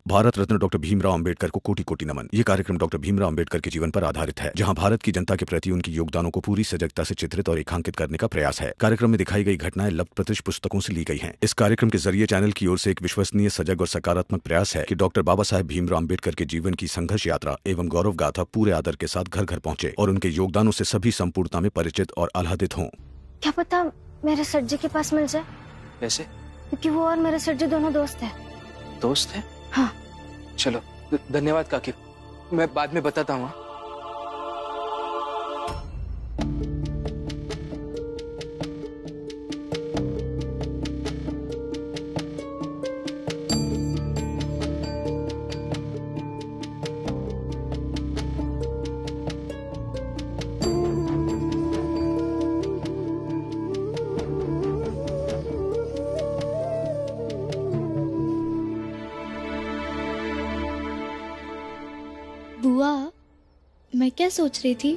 Bharat Ratna doctor Bhimrao Ambedkar को कोटि कोटि नमन। ये कार्यक्रम डॉक्टर भीमराव अंबेडकर के जीवन पर आधारित है, जहां भारत की जनता के प्रति उनके योगदानों को पूरी सजगता से चित्रित और रेखांकित करने का प्रयास है। कार्यक्रम में दिखाई गई घटनाएं लब्ध प्रतिष्ठ पुस्तकों से ली गई हैं। इस कार्यक्रम के जरिए चैनल की ओर से एक विश्वसनीय, सजग और सकारात्मक प्रयास है कि डॉक्टर बाबा साहेब भीमराव अंबेडकर के जीवन की संघर्ष यात्रा एवं गौरव गाथा पूरे आदर के साथ घर घर पहुंचे और उनके योगदानों से सभी संपूर्णता में परिचित और आह्लादित हों। क्या पता मेरे सर जी के पास मिल जाए। कैसे? क्योंकि वो और मेरे सर जी दोनों दोस्त हैं। दोस्त है? हाँ। चलो, धन्यवाद काकी, मैं बाद में बताता हूँ। बुआ, मैं क्या सोच रही थी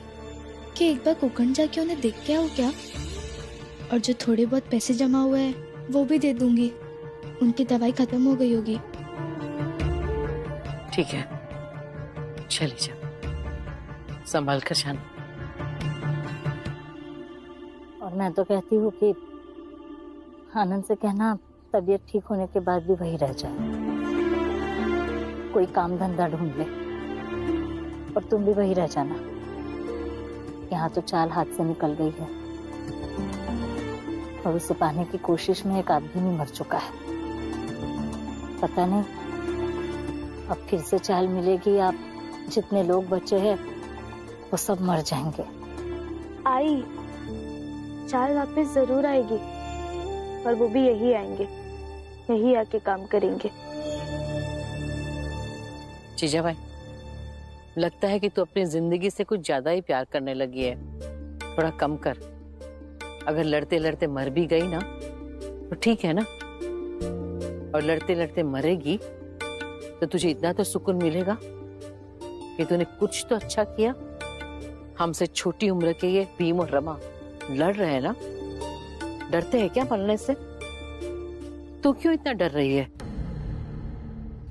कि एक बार कोकण जाके उन्हें देख के आऊँ क्या, और जो थोड़े बहुत पैसे जमा हुए हैं वो भी दे दूंगी। उनकी दवाई खत्म हो गई होगी। ठीक है, चली जा, संभाल कर जाना। और मैं तो कहती हूँ कि आनंद से कहना तबीयत ठीक होने के बाद भी वही रह जाए, कोई काम धंधा ढूंढ ले, और तुम भी वही रह जाना। यहाँ तो चाल हाथ से निकल गई है और उसे पाने की कोशिश में एक आदमी भी मर चुका है। पता नहीं अब फिर से चाल मिलेगी या जितने लोग बचे हैं वो सब मर जाएंगे। आई, चाल वापस जरूर आएगी, पर वो भी यही आएंगे, यही आके काम करेंगे। जीजा भाई, लगता है कि तू अपनी जिंदगी से कुछ ज्यादा ही प्यार करने लगी है। थोड़ा कम कर। अगर लड़ते लड़ते मर भी गई ना तो ठीक है ना, और लड़ते लड़ते मरेगी तो तुझे इतना तो सुकून मिलेगा कि तूने कुछ तो अच्छा किया। हमसे छोटी उम्र के ये भीम और रमा लड़ रहे हैं ना, डरते हैं क्या मरने से? तू क्यों इतना डर रही है?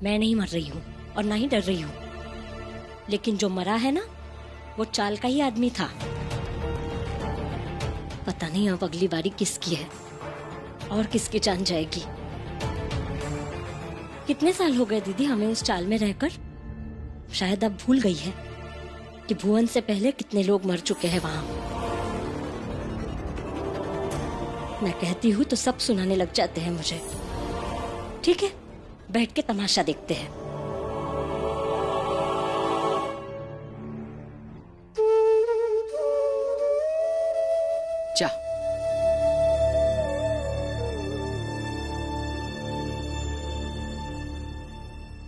मैं नहीं मर रही हूँ और ना ही डर रही हूँ, लेकिन जो मरा है ना वो चाल का ही आदमी था। पता नहीं अब अगली बारी किसकी है और किसकी जान जाएगी। कितने साल हो गए दीदी हमें उस चाल में रहकर, शायद अब भूल गई है कि भुवन से पहले कितने लोग मर चुके हैं वहां। मैं कहती हूँ तो सब सुनाने लग जाते हैं मुझे। ठीक है, बैठ के तमाशा देखते हैं। जा।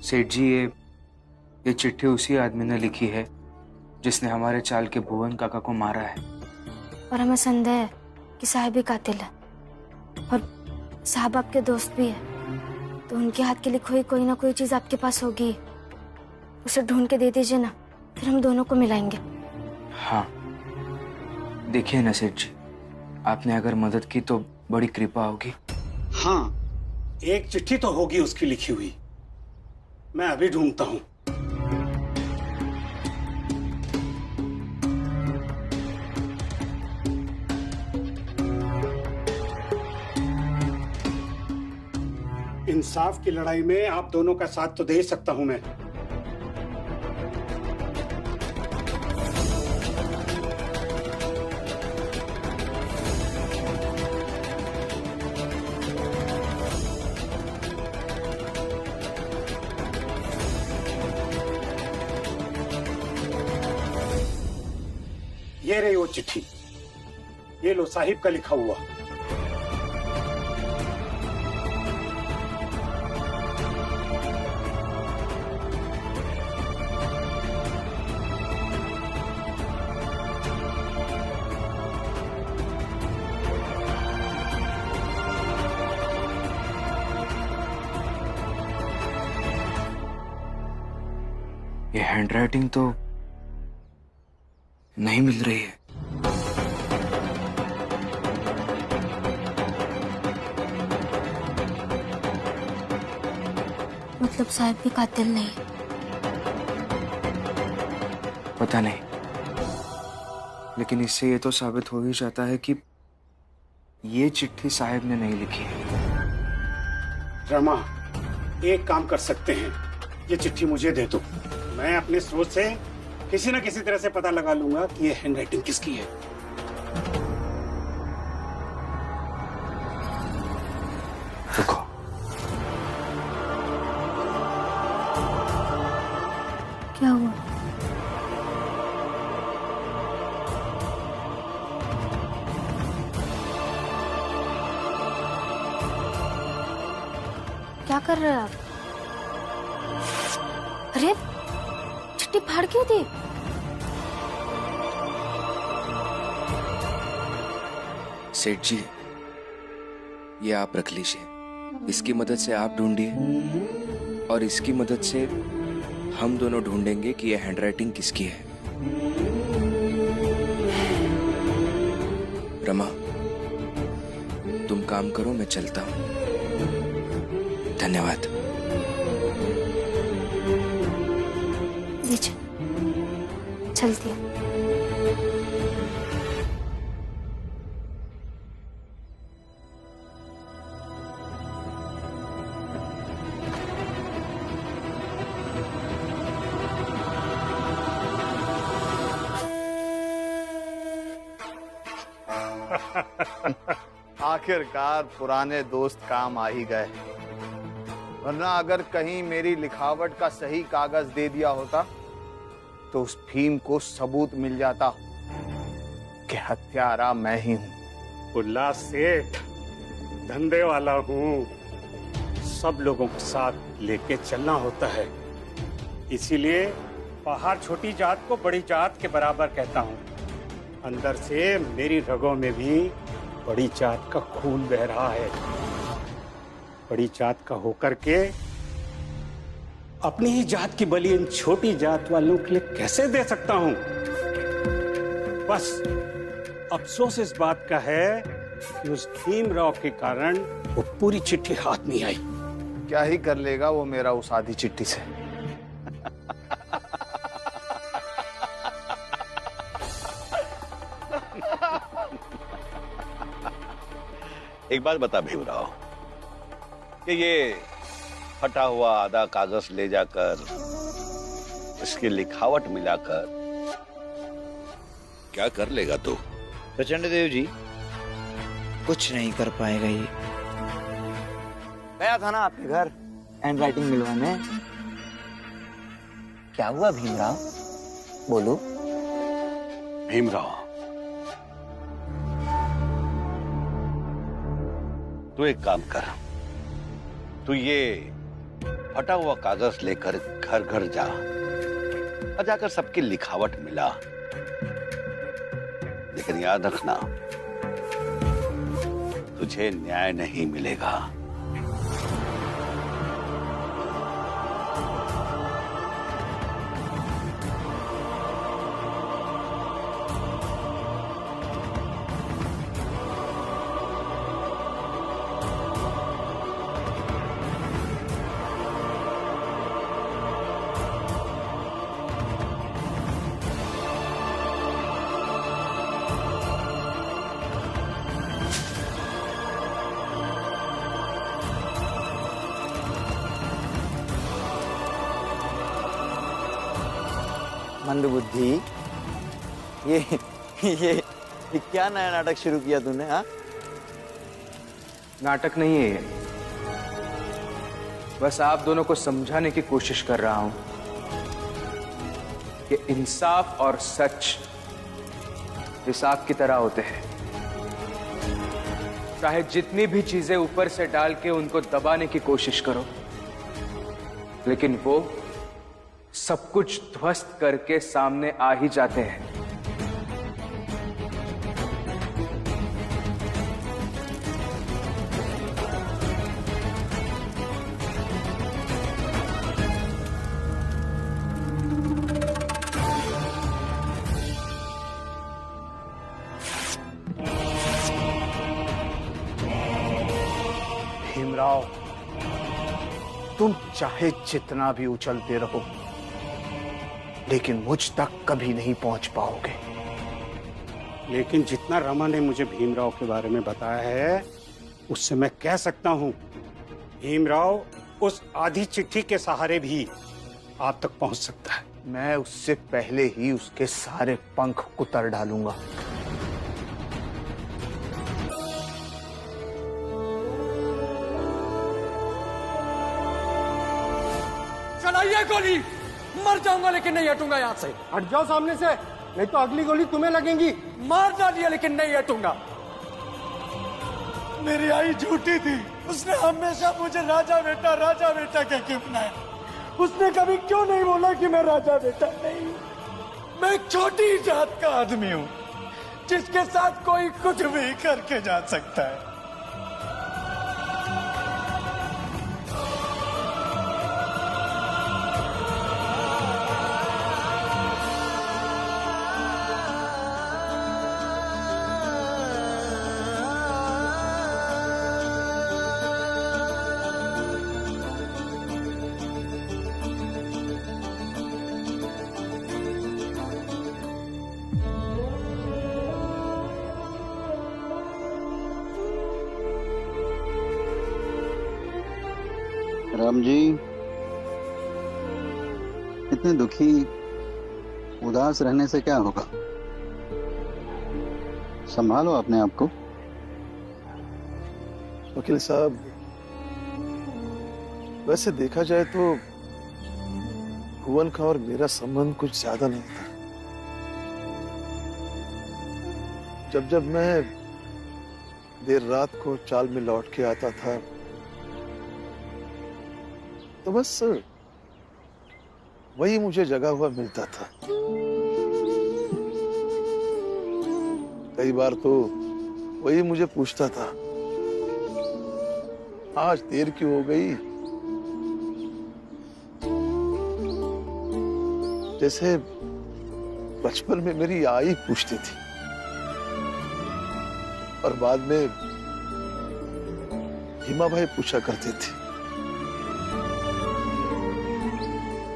सेठ जी, ये चिट्ठी उसी आदमी ने लिखी है जिसने हमारे चाल के भुवन काका को मारा है। और हमें संदेह है कि साहब ही कातिल है, और साहब आपके दोस्त भी है, तो उनके हाथ के लिखी हुई कोई ना कोई चीज आपके पास होगी। उसे ढूंढ के दे दीजिए ना, फिर हम दोनों को मिलाएंगे। हाँ, देखिए ना सेठ जी, आपने अगर मदद की तो बड़ी कृपा होगी। हाँ, एक चिट्ठी तो होगी उसकी लिखी हुई, मैं अभी ढूंढता हूँ। इंसाफ की लड़ाई में आप दोनों का साथ तो दे ही सकता हूं मैं। ये रही वो चिट्ठी, ये लो साहिब का लिखा हुआ। ये हैंडराइटिंग तो नहीं मिल रही है। मतलब साहिब भी कातिल नहीं? पता नहीं, लेकिन इससे ये तो साबित हो ही जाता है कि ये चिट्ठी साहिब ने नहीं लिखी है। रमा, एक काम कर सकते हैं, ये चिट्ठी मुझे दे दो। मैं अपने स्रोत से किसी न किसी तरह से पता लगा लूंगा कि ये हैंडराइटिंग किसकी है। रुको, क्या हुआ? क्या कर रहे हैं आप? अरे चिट्ठी फाड़ क्यों दी? सेठ जी, ये आप रख लीजिए। इसकी मदद से आप ढूंढिए और इसकी मदद से हम दोनों ढूंढेंगे कि ये हैंडराइटिंग किसकी है। रमा, तुम काम करो, मैं चलता हूं। धन्यवाद। लीजिए, चलती है। आखिरकार पुराने दोस्त काम आ ही गए, वरना अगर कहीं मेरी लिखावट का सही कागज दे दिया होता तो उस भीम को सबूत मिल जाता कि हत्यारा मैं ही हूं। बुल्ला सेठ धंधे वाला हूँ, सब लोगों को साथ लेके चलना होता है। इसीलिए बाहर छोटी जात को बड़ी जात के बराबर कहता हूँ। अंदर से मेरी रगों में भी बड़ी जात का खून बह रहा है। बड़ी जात का होकर के अपनी ही जात की बलि इन छोटी जात वालों के लिए कैसे दे सकता हूं? बस अफसोस इस बात का है कि उस भीमराव के कारण वो पूरी चिट्ठी हाथ नहीं आई। क्या ही कर लेगा वो मेरा उस आधी चिट्ठी से। एक बात बता भीमराव, कि ये फटा हुआ आधा कागज ले जाकर इसकी लिखावट मिलाकर क्या कर लेगा तू? प्रचंड देव जी, कुछ नहीं कर पाएगा ये। गया था ना आपके घर हैंडराइटिंग मिलवाने। क्या हुआ भीमराव, बोलो। भीमराव, तू एक काम कर, तू ये फटा हुआ कागज लेकर घर घर जा और जाकर सबकी लिखावट मिला। लेकिन याद रखना, तुझे न्याय नहीं मिलेगा। मंदबुद्धि, ये क्या नया नाटक शुरू किया तूने? हाँ, नाटक नहीं है ये, बस आप दोनों को समझाने की कोशिश कर रहा हूं कि इंसाफ और सच इस आग की तरह होते हैं। चाहे जितनी भी चीजें ऊपर से डाल के उनको दबाने की कोशिश करो, लेकिन वो सब कुछ ध्वस्त करके सामने आ ही जाते हैं। भीमराव, तुम चाहे जितना भी उछलते रहो, लेकिन मुझ तक कभी नहीं पहुंच पाओगे। लेकिन जितना रमा ने मुझे भीमराव के बारे में बताया है, उससे मैं कह सकता हूं भीमराव उस आधी चिट्ठी के सहारे भी आप तक पहुंच सकता है। मैं उससे पहले ही उसके सारे पंख उतर डालूंगा। चलाइए गोली, मर जाऊंगा लेकिन नहीं हटूंगा यहाँ से। हट जाओ सामने से, नहीं तो अगली गोली तुम्हें लगेगी। मार डालिए लेकिन नहीं हटूंगा। मेरी आई झूठी थी, उसने हमेशा मुझे राजा बेटा कह के बुलाया। उसने कभी क्यों नहीं बोला कि मैं राजा बेटा नहीं। मैं एक छोटी जात का आदमी हूं, जिसके साथ कोई कुछ भी करके जा सकता है। राम जी, इतने दुखी उदास रहने से क्या होगा? संभालो अपने आप को। वकील साहब, वैसे देखा जाए तो भुवन का और मेरा संबंध कुछ ज्यादा नहीं था। जब मैं देर रात को चाल में लौट के आता था, तो बस वही मुझे जगा हुआ मिलता था। कई बार तो वही मुझे पूछता था, आज देर क्यों हो गई? जैसे बचपन में मेरी आई पूछती थी और बाद में हिमा भाई पूछा करते थे।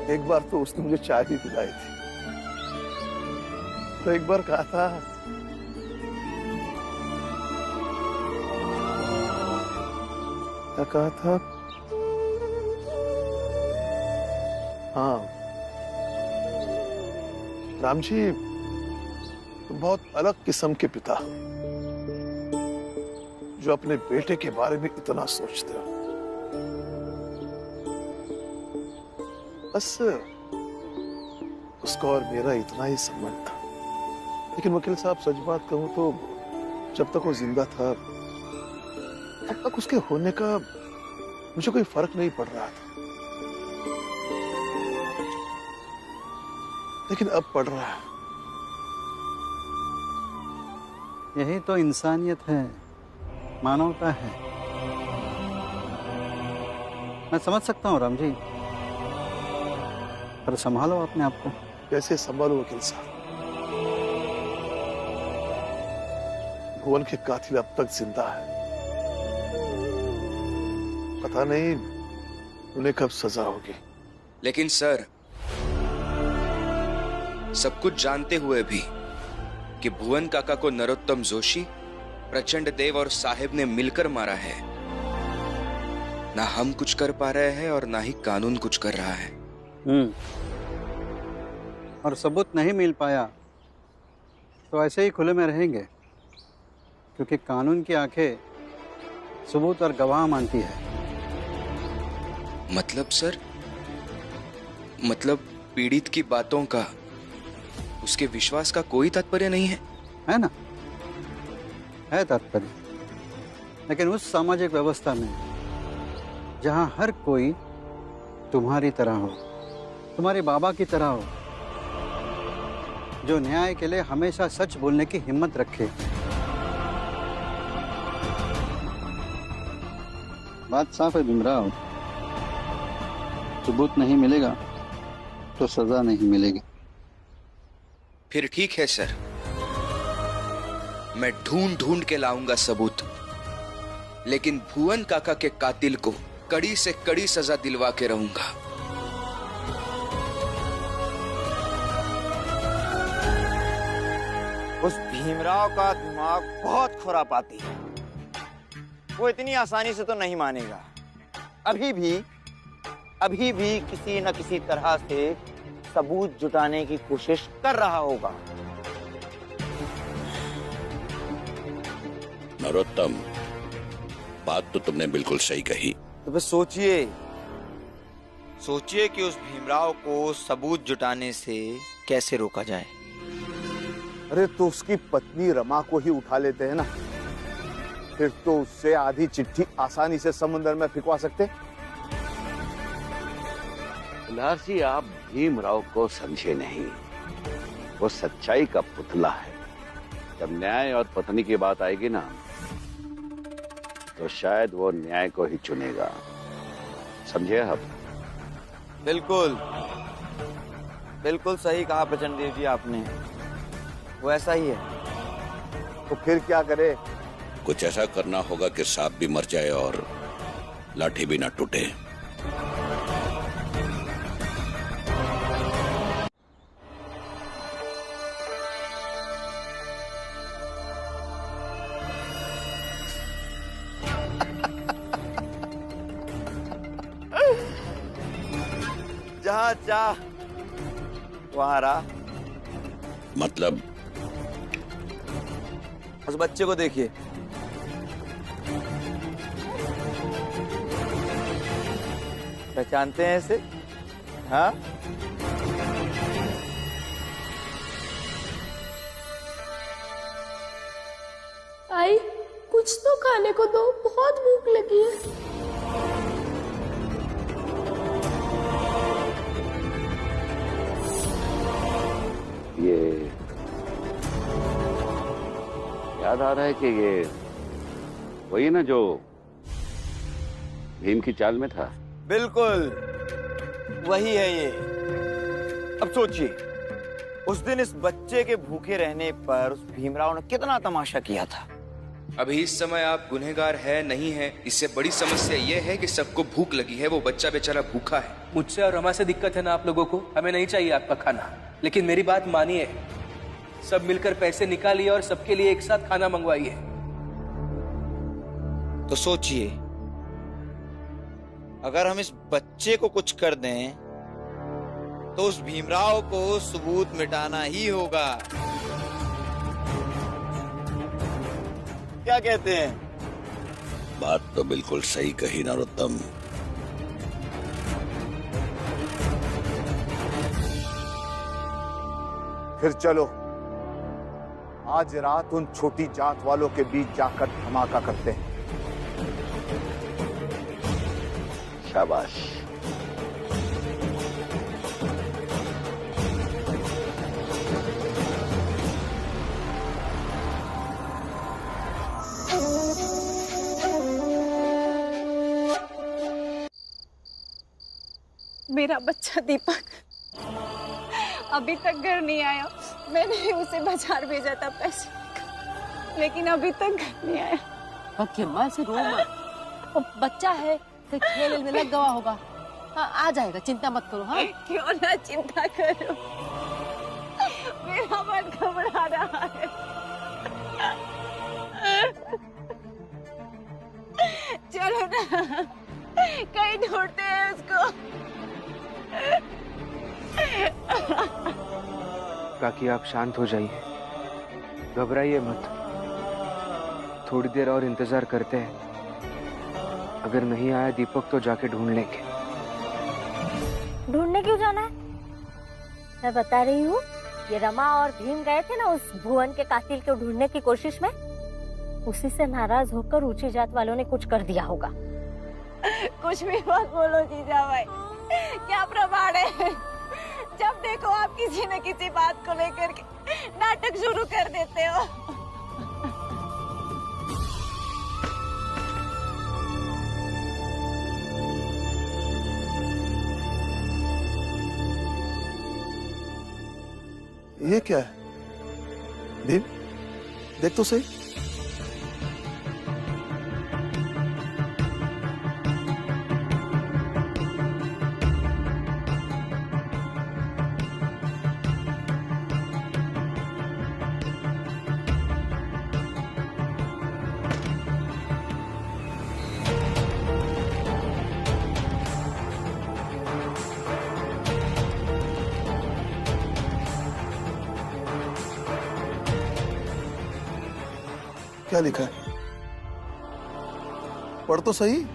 एक बार तो उसने मुझे चाय भी पिलाई थी। तो एक बार कहा था, क्या कहा था? हाँ, राम जी, तुम बहुत अलग किस्म के पिता जो अपने बेटे के बारे में इतना सोचते हो। बस उसका और मेरा इतना ही संबंध था। लेकिन वकील साहब, सच बात कहूं तो जब तक वो जिंदा था, तब तक उसके होने का मुझे कोई फर्क नहीं पड़ रहा था। लेकिन अब पड़ रहा है। यही तो इंसानियत है, मानवता है। मैं समझ सकता हूँ राम जी, पर संभालो अपने आप को। कैसे संभालो वकील साहब? भुवन के कातिल अब तक जिंदा है। पता नहीं उन्हें कब सजा होगी। लेकिन सर, सब कुछ जानते हुए भी कि भुवन काका को नरोत्तम जोशी, प्रचंड देव और साहेब ने मिलकर मारा है, ना हम कुछ कर पा रहे हैं और ना ही कानून कुछ कर रहा है। और सबूत नहीं मिल पाया तो ऐसे ही खुले में रहेंगे, क्योंकि कानून की आंखें सबूत और गवाह मानती है। मतलब सर, मतलब पीड़ित की बातों का उसके विश्वास का कोई तात्पर्य नहीं है? है ना, है तात्पर्य, लेकिन उस सामाजिक व्यवस्था में जहां हर कोई तुम्हारी तरह हो, तुम्हारे बाबा की तरह हो, जो न्याय के लिए हमेशा सच बोलने की हिम्मत रखे। बात साफ है भीमराव, सबूत नहीं मिलेगा तो सजा नहीं मिलेगी। फिर ठीक है सर, मैं ढूंढ ढूंढ के लाऊंगा सबूत, लेकिन भुवन काका के कातिल को कड़ी से कड़ी सजा दिलवा के रहूंगा। उस भीमराव का दिमाग बहुत खुरापाती है, वो इतनी आसानी से तो नहीं मानेगा। अभी भी किसी न किसी तरह से सबूत जुटाने की कोशिश कर रहा होगा। नरोत्तम, बात तो तुमने बिल्कुल सही कही। तो बस सोचिए कि उस भीमराव को सबूत जुटाने से कैसे रोका जाए। अरे तो उसकी पत्नी रमा को ही उठा लेते हैं ना, फिर तो उससे आधी चिट्ठी आसानी से समुद्र में फिकवा सकते। लालसी, आप भीमराव को समझे नहीं। वो सच्चाई का पुतला है। जब न्याय और पत्नी की बात आएगी ना, तो शायद वो न्याय को ही चुनेगा। समझे आप? बिल्कुल सही कहा प्रचंड देव जी आपने। वो ऐसा ही है। तो फिर क्या करे? कुछ ऐसा करना होगा कि सांप भी मर जाए और लाठी भी ना टूटे। जहाँ चाह वहाँ रहा। मतलब? उस बच्चे को देखिए, पहचानते हैं इसे? हाँ, आई कुछ तो खाने को दो, बहुत भूख लगी है। ये याद आ रहा है कि ये वही ना जो भीम की चाल में था। बिल्कुल वही है ये। अब सोचिए, उस दिन इस बच्चे के भूखे रहने पर उस भीमराव ने कितना तमाशा किया था। अभी इस समय आप गुनहगार है नहीं है, इससे बड़ी समस्या यह है कि सबको भूख लगी है, वो बच्चा बेचारा भूखा है। मुझसे और रमा से दिक्कत है ना आप लोगों को? हमें नहीं चाहिए आपका खाना, लेकिन मेरी बात मानिए, सब मिलकर पैसे निकालिए और सबके लिए एक साथ खाना मंगवाइए। तो सोचिए, अगर हम इस बच्चे को कुछ कर दें तो उस भीमराव को सबूत मिटाना ही होगा। क्या कहते हैं? बात तो बिल्कुल सही कही नरोत्तम। फिर चलो आज रात उन छोटी जात वालों के बीच जाकर धमाका करते हैं। शाबाश। मेरा बच्चा दीपक अभी तक घर नहीं आया। मैंने उसे बाजार भेजा था पैसे, लेकिन अभी तक घर नहीं आया। माँ से रो मत, वो बच्चा है, फिर खेल में लग गवा होगा। हाँ, आ जाएगा, चिंता मत करो। हाँ, क्यों ना चिंता करो, मेरा मन घबरा रहा है। चलो ना, कहीं ढूंढते हैं उसको। काकी आप शांत हो जाइए, घबराइए मत। थोड़ी देर और इंतजार करते हैं। अगर नहीं आया दीपक तो जाके ढूंढ लेंगे। ढूंढने क्यों जाना है? मैं बता रही हूँ, ये रमा और भीम गए थे ना उस भुवन के कातिल को ढूंढने की कोशिश में। उसी से नाराज होकर ऊंची जात वालों ने कुछ कर दिया होगा। कुछ भी मत बोलो जीजा भाई, क्या प्रमाण है? जब देखो आप किसी न किसी बात को लेकर के नाटक शुरू कर देते हो। ये क्या है? भीम, देख तो सही। क्या लिखा है? पढ़ तो सही।